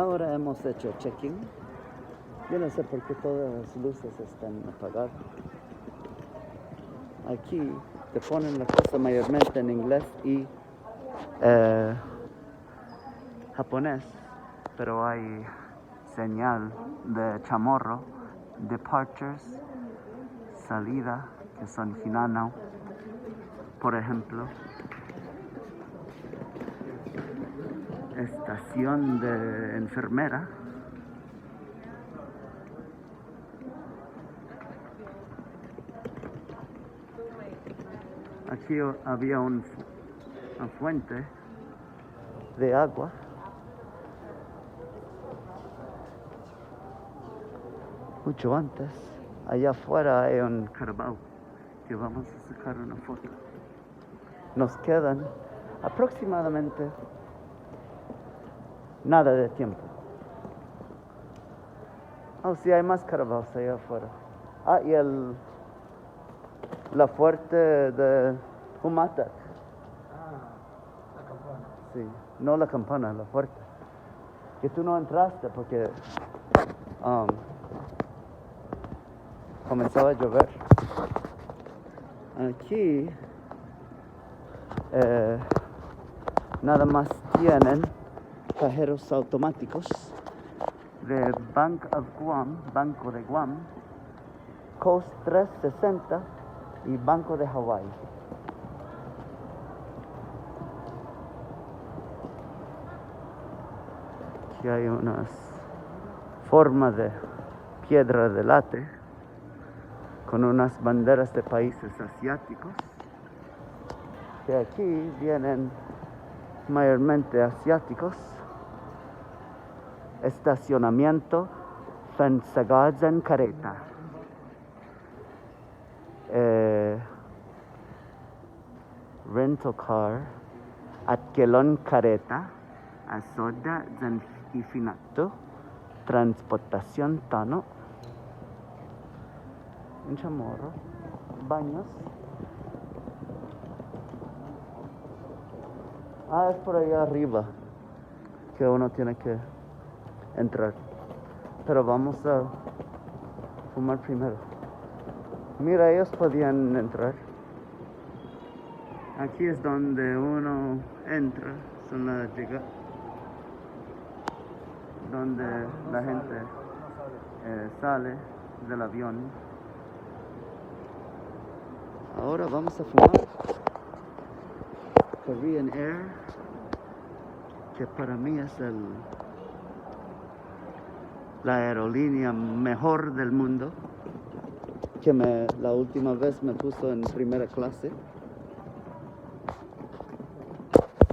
Ahora hemos hecho check-in. Yo no sé por qué todas las luces están apagadas. Aquí te ponen la cosa mayormente en inglés y japonés, pero hay señal de chamorro, departures, salida, que son hinano, por ejemplo. Estación de enfermera. Aquí había una fuente de agua. Mucho antes. Allá afuera hay un carabao que vamos a sacar una foto. Nos quedan aproximadamente nada de tiempo. Oh, sí, hay más carabaos allá afuera. Ah, y la fuerte de Humata. La campana. Sí, no la campana, la fuerte. Que tú no entraste porque comenzaba a llover. Aquí nada más tienen cajeros automáticos de Bank of Guam, Banco de Guam, Coast 360 y Banco de Hawái. Aquí hay unas formas de piedra de late con unas banderas de países asiáticos, que aquí vienen mayormente asiáticos. Estacionamiento Fensagazen Careta. Rental car Atkelon Careta. Asoda Zan Ifinato. Transportación Tano. Un chamorro. Baños. Ah, es por allá arriba que uno tiene que entrar. Pero vamos a fumar primero. Mira, ellos podían entrar. Aquí es donde uno entra, son las llegadas, donde la gente sale del avión. Ahora vamos a fumar Korean Air, que para mí es la aerolínea mejor del mundo, que la última vez me puso en primera clase.